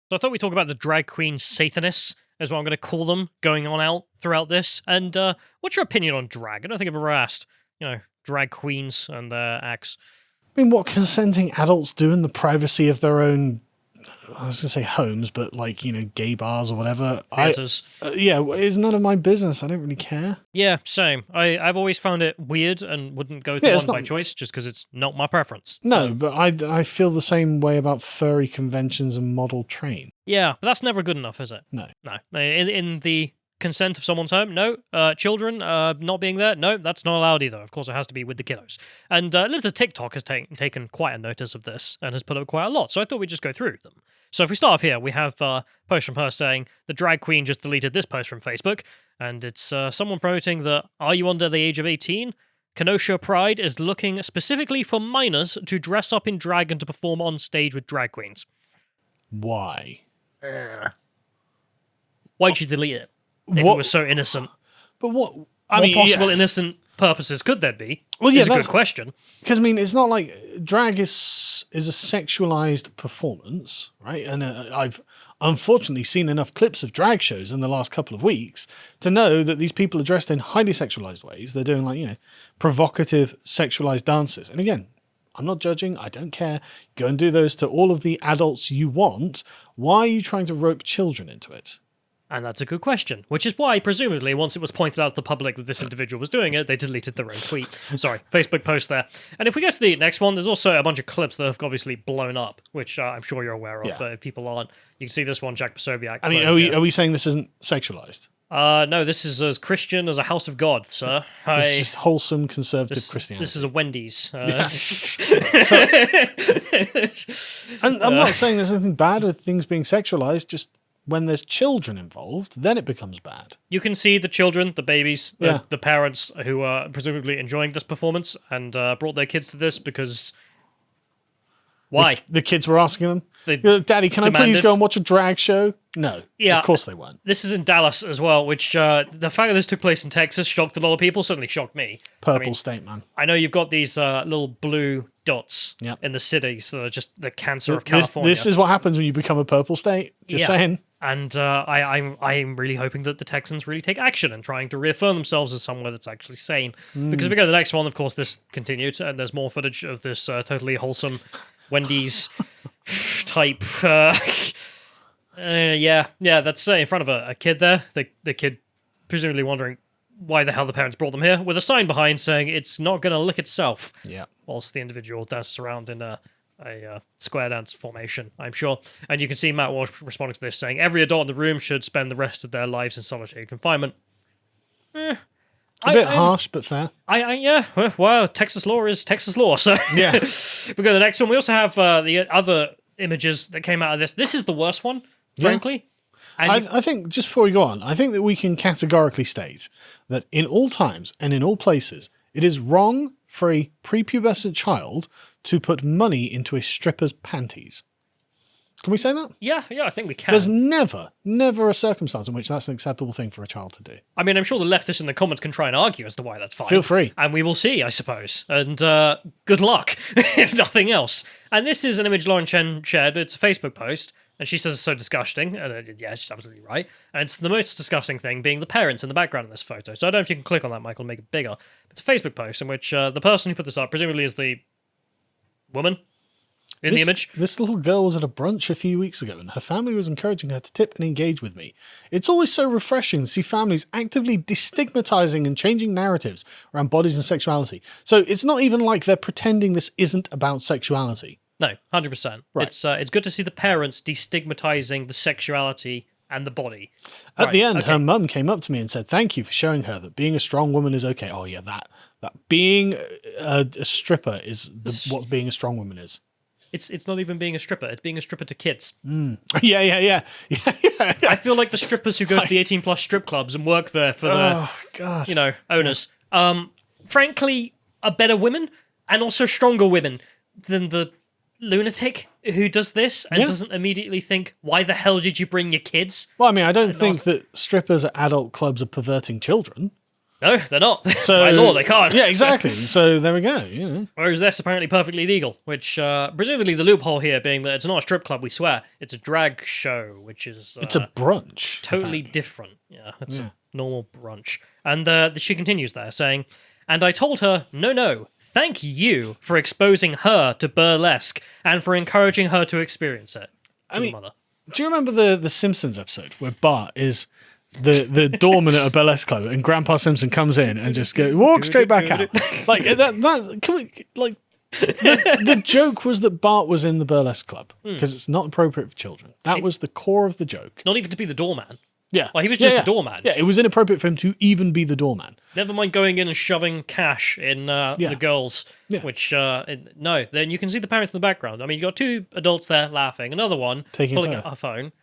So I thought we'd talk about the drag queen Satanists, is what I'm going to call them, going on out throughout this. And what's your opinion on drag? I don't think I've ever asked, drag queens and their acts. I mean, what consenting adults do in the privacy of their own, I was going to say homes, but like, gay bars or whatever. Theaters. It's none of my business. I don't really care. Yeah, same. I've always found it weird and wouldn't go to one by choice just because it's not my preference. No, but I feel the same way about furry conventions and model train. Yeah, but that's never good enough, is it? No. No. In the consent of someone's home, no. Children not being there, no, that's not allowed either. Of course, it has to be with the kiddos. And Limited TikTok has taken quite a notice of this and has put up quite a lot, so I thought we'd just go through them. So if we start off here, we have a post from her saying, the drag queen just deleted this post from Facebook, and it's someone promoting that, are you under the age of 18? Kenosha Pride is looking specifically for minors to dress up in drag and to perform on stage with drag queens. Why? Why'd you delete it? If it was so innocent. But what possible innocent purposes could there be? Well, yeah, that's a good question. Because, it's not like drag is a sexualized performance, right? And I've unfortunately seen enough clips of drag shows in the last couple of weeks to know that these people are dressed in highly sexualized ways. They're doing provocative sexualized dances. And again, I'm not judging. I don't care. Go and do those to all of the adults you want. Why are you trying to rope children into it? And that's a good question, which is why, presumably, once it was pointed out to the public that this individual was doing it, they deleted their own tweet. Sorry, Facebook post there. And if we go to the next one, there's also a bunch of clips that have obviously blown up, which I'm sure you're aware of, but if people aren't, you can see this one, Jack Posobiec. Are we saying this isn't sexualized? No, this is as Christian as a house of God, sir. This is just wholesome conservative Christianity. This is a Wendy's. And I'm not saying there's anything bad with things being sexualized, just when there's children involved, then it becomes bad. You can see the children, the babies, the parents who are presumably enjoying this performance and brought their kids to this because... Why? The kids were asking them, Daddy, can I please go and watch a drag show? No. Yeah. Of course they weren't. This is in Dallas as well, which the fact that this took place in Texas shocked a lot of people, certainly shocked me. Purple state, man. I know you've got these little blue dots in the cities that are just the cancer of California. This is what happens when you become a purple state. Just saying. And I'm really hoping that the Texans really take action and trying to reaffirm themselves as somewhere that's actually sane. Because if we go to the next one, of course, this continued, and there's more footage of this totally wholesome Wendy's type. That's in front of a kid there. The kid presumably wondering why the hell the parents brought them here, with a sign behind saying it's not going to lick itself. Yeah. Whilst the individual dances around in a square dance formation, I'm sure. And you can see Matt Walsh responding to this, saying every adult in the room should spend the rest of their lives in solitary confinement. A bit harsh, but fair. Well, Texas law is Texas law. So yeah. If we go to the next one, we also have the other images that came out of this. This is the worst one, frankly. And I think, just before we go on, I think that we can categorically state that in all times and in all places, it is wrong for a prepubescent child to put money into a stripper's panties. Can we say that? Yeah, I think we can. There's never a circumstance in which that's an acceptable thing for a child to do. I mean, I'm sure the leftists in the comments can try and argue as to why that's fine. Feel free. And we will see, I suppose. And good luck, if nothing else. And this is an image Lauren Chen shared. It's a Facebook post, and she says it's so disgusting. And she's absolutely right. And it's the most disgusting thing being the parents in the background in this photo. So I don't know if you can click on that, Michael, and make it bigger. It's a Facebook post in which the person who put this up, presumably is the woman in the image. This little girl was at a brunch a few weeks ago and her family was encouraging her to tip and engage with me. It's always so refreshing to see families actively destigmatizing and changing narratives around bodies and sexuality. So it's not even like they're pretending this isn't about sexuality. No, 100%. Right. It's good to see the parents destigmatizing the sexuality and the body. At the end, her mum came up to me and said, thank you for showing her that being a strong woman is okay. Oh yeah, that being a stripper is what being a strong woman is. It's not even being a stripper. It's being a stripper to kids. Yeah. I feel like the strippers who go to the 18+ strip clubs and work there for the owners. Frankly, are better women and also stronger women than the lunatic who does this and doesn't immediately think, why the hell did you bring your kids? Well, I mean, I don't think that strippers at adult clubs are perverting children. No, they're not. So By law, they can't. Yeah, exactly. So there we go. You know. Whereas this apparently perfectly legal, which presumably the loophole here being that it's not a strip club, we swear. It's a drag show, which is... it's a brunch. Totally different. Yeah, it's a normal brunch. And she continues there, saying, "And I told her, no, thank you for exposing her to burlesque and for encouraging her to experience it." To the mother. Do you remember the Simpsons episode where Bart is the doorman at a burlesque club and Grandpa Simpson comes in and just walks straight back out? Like that can we, like the joke was that Bart was in the burlesque club because it's not appropriate for children. That was the core of the joke. Not even to be the doorman. Yeah. Well, he was just the doorman. Yeah, it was inappropriate for him to even be the doorman. Never mind going in and shoving cash in the girls, which, no. Then you can see the parents in the background. I mean, you got two adults there laughing, another one pulling out her phone,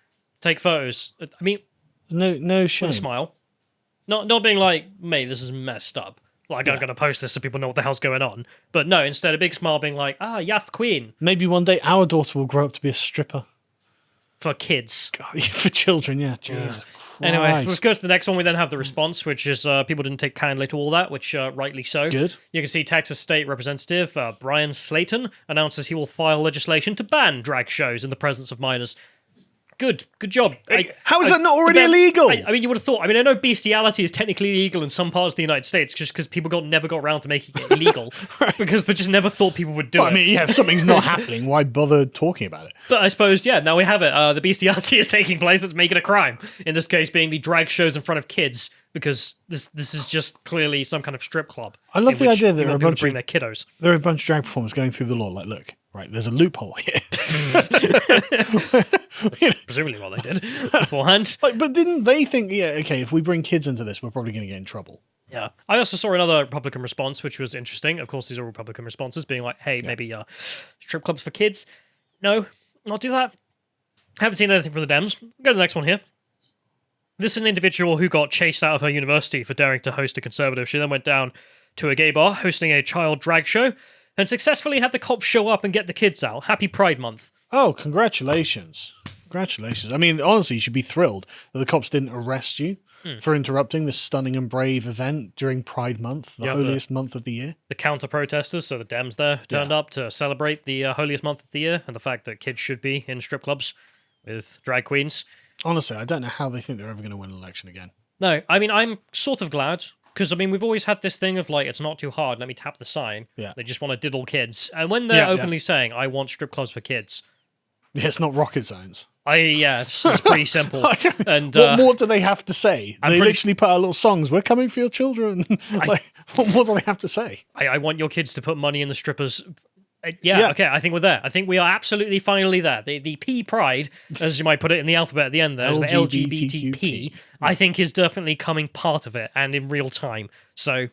take photos. I mean, no shame. With a smile. Not being like, mate, this is messed up. Like, I'm going to post this so people know what the hell's going on. But no, instead a big smile being like, yes, queen. Maybe one day our daughter will grow up to be a stripper. For kids. God, for children, yeah. Jesus Christ. Anyway, let's go to the next one. We then have the response, which is people didn't take kindly to all that, which rightly so. Good. You can see Texas State Representative Brian Slayton announces he will file legislation to ban drag shows in the presence of minors. Good job. How is that not already illegal? I mean, you would have thought. I mean, I know bestiality is technically illegal in some parts of the United States just because people never got around to making it illegal because they just never thought people would do it. I mean, yeah, if something's not happening, why bother talking about it? But I suppose, now we have it. The bestiality is taking place. Let's make it a crime. In this case, being the drag shows in front of kids because this is just clearly some kind of strip club. I love the idea that there are a bunch bring their kiddos. There are a bunch of drag performers going through the law. Like, look, right, there's a loophole here. That's presumably what they did beforehand. But didn't they think, if we bring kids into this, we're probably going to get in trouble? Yeah. I also saw another Republican response, which was interesting. Of course, these are Republican responses, being like, hey, maybe strip clubs for kids. No, not do that. Haven't seen anything from the Dems. Go to the next one here. This is an individual who got chased out of her university for daring to host a conservative. She then went down to a gay bar, hosting a child drag show, and successfully had the cops show up and get the kids out. Happy Pride Month. Oh, congratulations. Congratulations. I mean, honestly, you should be thrilled that the cops didn't arrest you for interrupting this stunning and brave event during Pride Month, the holiest month of the year. The counter-protesters, so the Dems there, turned up to celebrate the holiest month of the year and the fact that kids should be in strip clubs with drag queens. Honestly, I don't know how they think they're ever going to win an election again. No, I mean, I'm sort of glad, because, I mean, we've always had this thing of, like, it's not too hard, let me tap the sign. Yeah. They just want to diddle kids. And when they're openly saying, I want strip clubs for kids... Yeah, it's not rocket science. It's pretty simple. And what more do they have to say? They literally put out little songs, we're coming for your children. What more do they have to say? I want your kids to put money in the strippers... Okay, I think we're there. I think we are absolutely finally there. The P Pride, as you might put it in the alphabet at the end there, the LGBTP, I think is definitely coming part of it and in real time. So,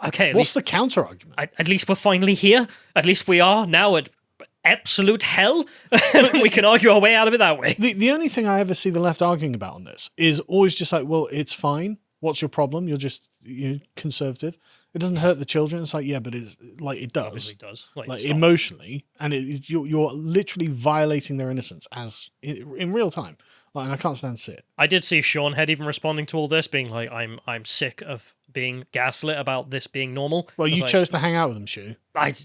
okay. What's the counter argument? At least we're finally here. At least we are now at absolute hell. We can argue our way out of it that way. The only thing I ever see the left arguing about on this is always just like, well, it's fine. What's your problem? You're just conservative. It doesn't hurt the children. It's like, yeah, but it's like it does. It does. Like emotionally, and you're literally violating their innocence in real time. Like, and I can't stand to see it. I did see Sean Head even responding to all this, being like, I'm sick of being gaslit about this being normal. Well, you chose to hang out with them, Shu.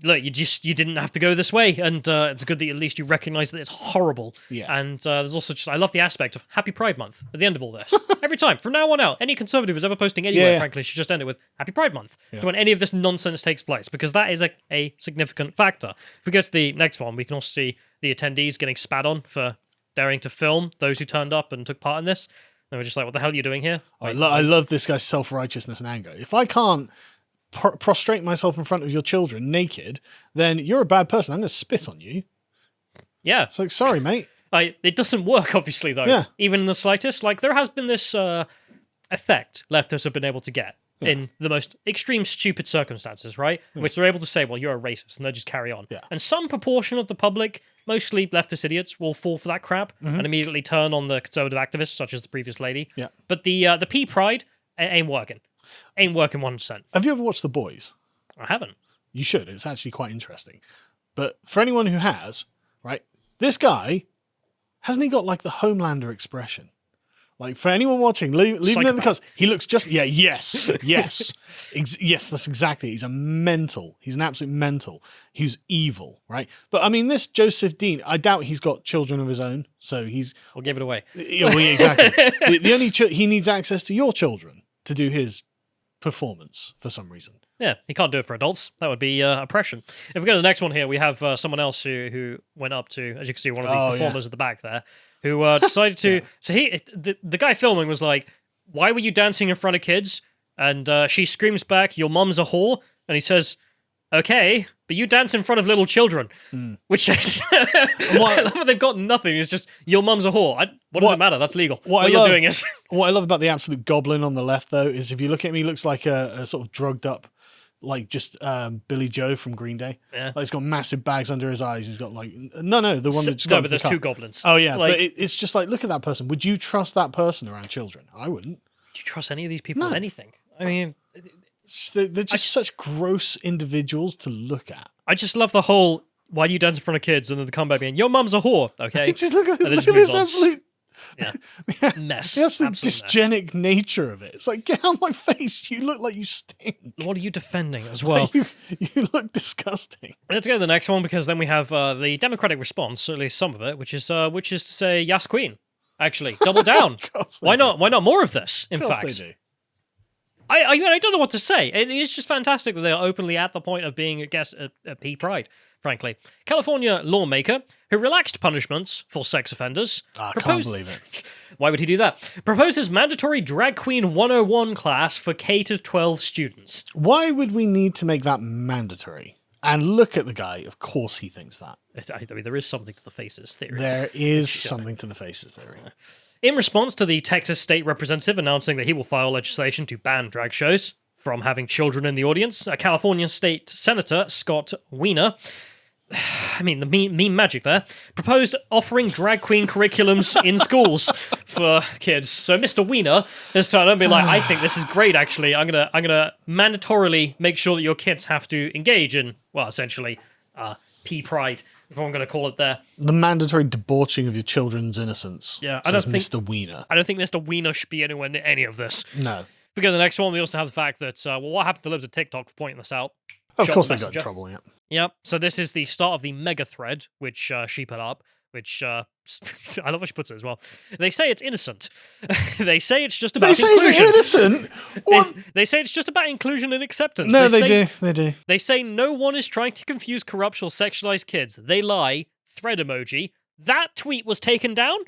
Look, you didn't have to go this way, and it's good that at least you recognise that it's horrible. Yeah. And there's also I love the aspect of Happy Pride Month at the end of all this. Every time, from now on out, any conservative who's ever posting anywhere, frankly, should just end it with Happy Pride Month to when any of this nonsense takes place, because that is a significant factor. If we go to the next one, we can also see the attendees getting spat on for daring to film those who turned up and took part in this. They were just like, what the hell are you doing here? I love this guy's self-righteousness and anger. If I can't prostrate myself in front of your children naked, then you're a bad person. I'm going to spit on you. Yeah. It's like, sorry, mate. It doesn't work, obviously, though. Yeah. Even in the slightest. Like, there has been this effect leftists have been able to get in the most extreme, stupid circumstances, right? In which they're able to say, well, you're a racist, and they'll just carry on. Yeah. And some proportion of the public, mostly leftist idiots, will fall for that crap and immediately turn on the conservative activists, such as the previous lady. Yeah. But the P Pride ain't working. Ain't working 1%. Have you ever watched The Boys? I haven't. You should. It's actually quite interesting. But for anyone who has, right, this guy, hasn't he got like the Homelander expression? Like, for anyone watching, leave it in the Psychopath. comments. He looks just, yes. Yes, that's exactly it. He's a mental. He's an absolute mental. He's evil, right? But I mean, this Joseph Dean, I doubt he's got children of his own. So he's... We'll give it away. Yeah, well, yeah, exactly. the only he needs access to your children to do his performance for some reason. Yeah, he can't do it for adults. That would be oppression. If we go to the next one here, we have someone else who went up to, as you can see, one of the performers at the back there, who decided to... So the guy filming was like, why were you dancing in front of kids? And she screams back, your mum's a whore. And he says, okay, but you dance in front of little children. Which I love that they've got nothing. It's just, your mum's a whore. What does it matter? That's legal. What you're doing is... What I love about the absolute goblin on the left, though, is if you look at him, he looks like a sort of drugged up, like just Billy Joe from Green Day. Yeah. Like, he's got massive bags under his eyes. He's got like... No, the one that just got... No, but there's two goblins. Oh, yeah, but it's just like, look at that person. Would you trust that person around children? I wouldn't. Do you trust any of these people with anything? I mean... They're just such gross individuals to look at. I just love the whole, why do you dance in front of kids? And then the comeback being, your mum's a whore, okay? Just look at this absolute... mess. The absolute dysgenic nature of it. It's like, get out of my face. You look like you stink. What are you defending as well? You look disgusting. Let's go to the next one, because then we have the Democratic response, or at least some of it, which is to say, yes, Queen. Actually, double down. Why not? Why not more of this, in fact? They do. I don't know what to say. It is just fantastic that they are openly at the point of being, I guess, a P-Pride, frankly. California lawmaker who relaxed punishments for sex offenders. I can't believe it. Why would he do that? Proposes mandatory Drag Queen 101 class for K-12 students. Why would we need to make that mandatory? And look at the guy. Of course he thinks that. I mean, there is something to the faces theory. There is something to the faces theory. In response to the Texas state representative announcing that he will file legislation to ban drag shows from having children in the audience, a California state senator, Scott Wiener, I mean, the meme magic there, proposed offering drag queen curriculums in schools for kids. So Mr. Wiener has turned and be like, I think this is great, actually. I'm gonna mandatorily make sure that your kids have to engage in, well, essentially, P-Pride, if I'm going to call it there. The mandatory debauching of your children's innocence. Yeah, says Mr. Wiener. I don't think Mr. Wiener should be anywhere near any of this. No. If we go to the next one, we also have the fact that, what happened to Libs of TikTok for pointing this out? Of course they got in trouble, yeah. Yep, so this is the start of the mega thread, which she put up, which, I love what she puts it as well. They say it's innocent. They say it's just about inclusion. They say it's innocent? What? They say it's just about inclusion and acceptance. No, they do. They say no one is trying to confuse, corrupt, or sexualize kids. They lie. Thread emoji. That tweet was taken down.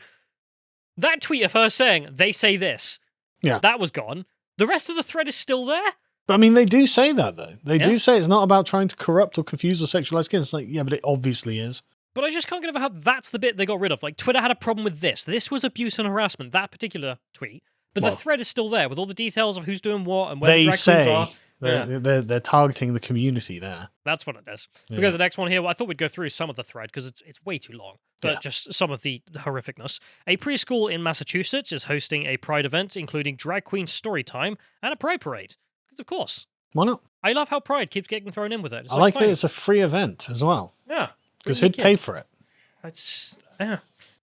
That tweet of her saying, they say this. Yeah. That was gone. The rest of the thread is still there. But I mean, they do say that, though. They do say it's not about trying to corrupt or confuse or sexualize kids. It's like, yeah, but it obviously is. But I just can't get over how that's the bit they got rid of. Like, Twitter had a problem with this. This was abuse and harassment, that particular tweet. But the thread is still there with all the details of who's doing what and where the drag queens are. They're targeting the community there. That's what it is. We go to the next one here. Well, I thought we'd go through some of the thread because it's way too long. But just some of the horrificness. A preschool in Massachusetts is hosting a Pride event, including drag queen story time and a Pride parade. Because of course. Why not? I love how Pride keeps getting thrown in with it. I like that it's a free event as well. Yeah. Because who'd pay for it? We go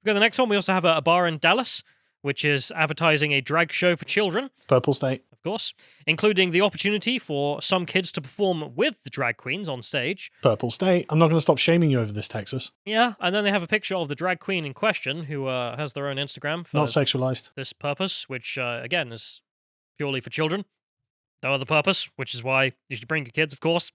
to the next one. We also have a bar in Dallas, which is advertising a drag show for children. Purple State. Of course. Including the opportunity for some kids to perform with the drag queens on stage. Purple State. I'm not going to stop shaming you over this, Texas. Yeah, and then they have a picture of the drag queen in question, who has their own Instagram for not sexualized. This purpose, which, again, is purely for children. No other purpose, which is why you should bring your kids, of course.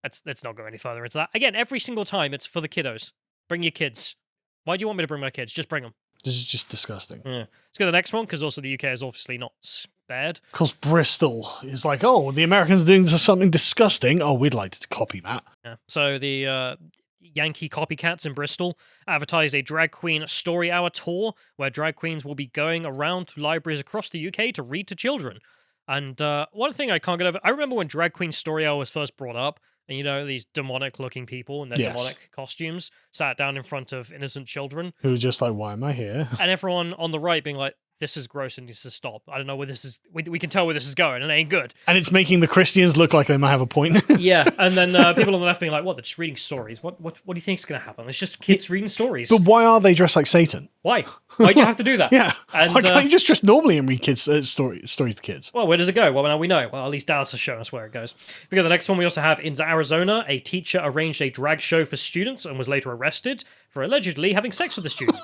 Let's not go any further into that. Again, every single time, it's for the kiddos. Bring your kids. Why do you want me to bring my kids? Just bring them. This is just disgusting. Yeah. Let's go to the next one, because also the UK is obviously not spared. Because Bristol is like, oh, the Americans are doing something disgusting. Oh, we'd like to copy that. Yeah. So the Yankee copycats in Bristol advertised a drag queen story hour tour where drag queens will be going around to libraries across the UK to read to children. And one thing I can't get over, I remember when Drag Queen Story Hour was first brought up, and you know, these demonic-looking people in their demonic costumes sat down in front of innocent children. Who were just like, why am I here? And everyone on the right being like, this is gross and needs to stop. I don't know where this is. We can tell where this is going, and it ain't good. And it's making the Christians look like they might have a point. Yeah, and then people on the left being like, what, they're just reading stories. What do you think is going to happen? It's just kids reading stories. But why are they dressed like Satan? Why? Why do you have to do that? Yeah. And, why can't you just dress normally and read kids stories to kids? Well, where does it go? Well, now we know. Well, at least Dallas has shown us where it goes. We got the next one. We also have in Arizona, a teacher arranged a drag show for students and was later arrested for allegedly having sex with the student.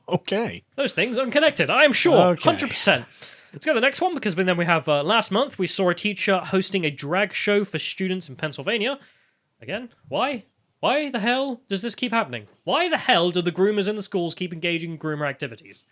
Okay. Those things unconnected, I am sure. Okay. 100%. Let's go to the next one, because then we have last month, we saw a teacher hosting a drag show for students in Pennsylvania. Again, why? Why the hell does this keep happening? Why the hell do the groomers in the schools keep engaging in groomer activities?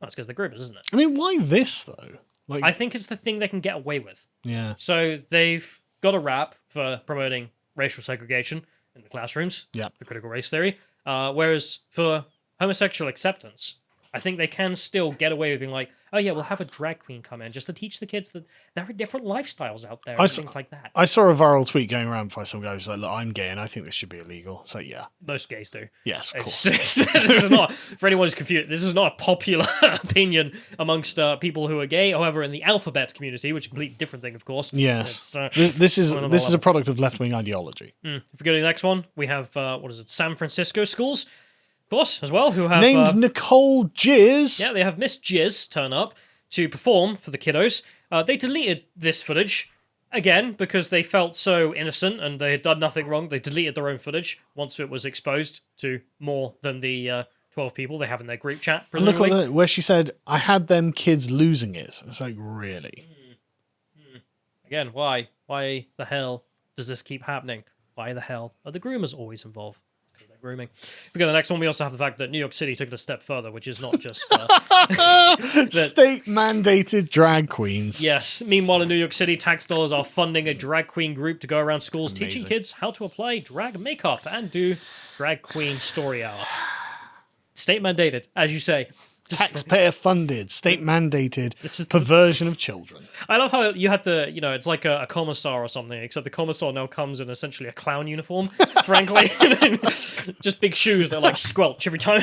That's because they're groomers, isn't it? I mean, why this, though? Like, I think it's the thing they can get away with. yeah. So they've got a rap for promoting racial segregation in the classrooms, Yeah. for critical race theory, whereas for homosexual acceptance, I think they can still get away with being like, oh yeah, we'll have a drag queen come in just to teach the kids that there are different lifestyles out there and things like that. I saw a viral tweet going around by some guy who's like, look, I'm gay and I think this should be illegal. So yeah. Most gays do. Yes, of course. This is not, for anyone who's confused, this is not a popular opinion amongst people who are gay. However, in the alphabet community, which is a completely different thing, of course. Yes. This is a product of left-wing ideology. If we go to the next one, we have, San Francisco schools, of course, as well, who have... Named Nicole Jizz. Yeah, they have Miss Jizz turn up to perform for the kiddos. They deleted this footage, again, because they felt so innocent and they had done nothing wrong. They deleted their own footage once it was exposed to more than the 12 people they have in their group chat, presumably. Look where she said, I had them kids losing it. It's like, really? Again, why? Why the hell does this keep happening? Why the hell are the groomers always involved? Because they're grooming. If we go to the next one, we also have the fact that New York City took it a step further, which is not just... State-mandated drag queens. Yes. Meanwhile, in New York City, tax dollars are funding a drag queen group to go around schools teaching kids how to apply drag makeup and do drag queen story hour. State-mandated, as you say. Taxpayer-funded, state-mandated perversion of children. I love how you had the, it's like a commissar or something, except the commissar now comes in essentially a clown uniform, frankly. Just big shoes that like squelch every time.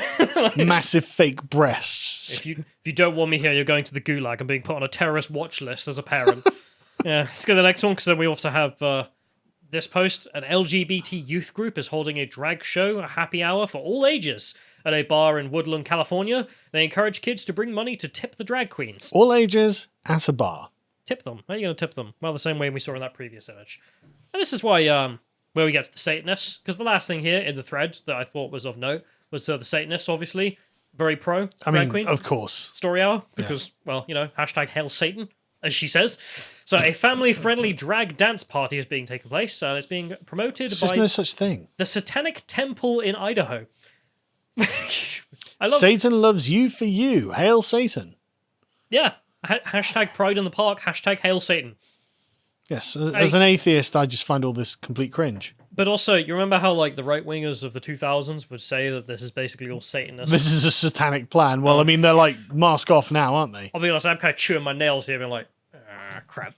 Massive fake breasts. If you don't want me here, you're going to the gulag and being put on a terrorist watch list as a parent. Yeah, let's go to the next one, because then we also have this post. An LGBT youth group is holding a drag show, a happy hour for all ages, at a bar in Woodland, California. They encourage kids to bring money to tip the drag queens. All ages at a bar. Tip them. How are you going to tip them? Well, the same way we saw in that previous image. And this is why, where we get to the Satanists, because the last thing here in the thread that I thought was of note was the Satanists, obviously, very pro drag queen. Of course. Story hour, because, hashtag Hail Satan, as she says. So a family-friendly drag dance party is being taken place, and it's being promoted There's by just no such thing. the Satanic Temple in Idaho. Satan loves you for you. Hail Satan. Yeah. Hashtag Pride in the Park. Hashtag Hail Satan. Yes. As an atheist, I just find all this complete cringe. But also, you remember how like the right-wingers of the 2000s would say that this is basically all Satanist? This is a satanic plan. Well, I mean, they're like mask off now, aren't they? I'll be honest, I'm kind of chewing my nails here, being like, crap.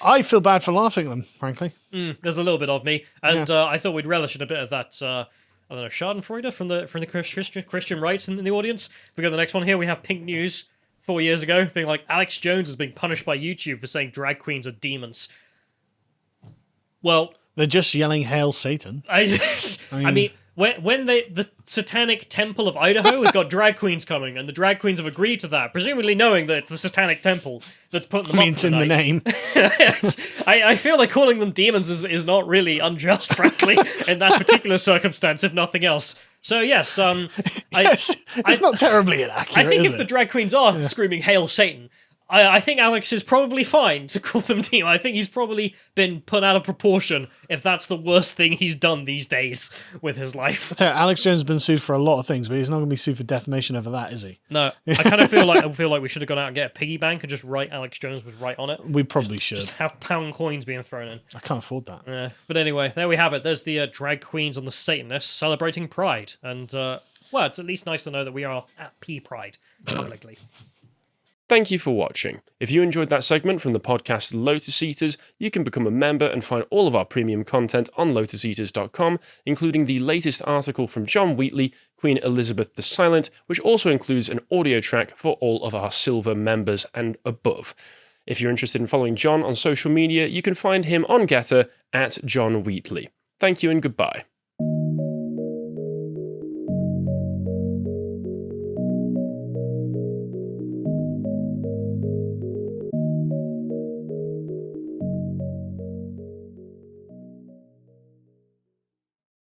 I feel bad for laughing at them, frankly. There's a little bit of me, and I thought we'd relish in a bit of that. I don't know, Schadenfreude from the Christian rights in the audience. If we go to the next one here, we have Pink News 4 years ago being like, Alex Jones is being punished by YouTube for saying drag queens are demons. Well, they're just yelling "Hail Satan." I mean, when the Satanic Temple of Idaho has got drag queens coming, and the drag queens have agreed to that, presumably knowing that it's the Satanic Temple that's putting them up. It's in the name. I feel like calling them demons is not really unjust, frankly, in that particular circumstance, if nothing else. So yes, it's not terribly inaccurate. I think if the drag queens are screaming "Hail Satan," I think Alex is probably fine to call them demons. I think he's probably been put out of proportion if that's the worst thing he's done these days with his life. I tell you, Alex Jones has been sued for a lot of things, but he's not going to be sued for defamation over that, is he? No, I kind of feel like we should have gone out and get a piggy bank and just write Alex Jones was right on it. We probably should. Just have pound coins being thrown in. I can't afford that. Yeah, but anyway, there we have it. There's the drag queens on the Satanists celebrating Pride, and it's at least nice to know that we are at P Pride publicly. Thank you for watching. If you enjoyed that segment from the podcast Lotus Eaters, you can become a member and find all of our premium content on lotuseaters.com, including the latest article from John Wheatley, Queen Elizabeth the Silent, which also includes an audio track for all of our silver members and above. If you're interested in following John on social media, you can find him on Getter at John Wheatley. Thank you and goodbye.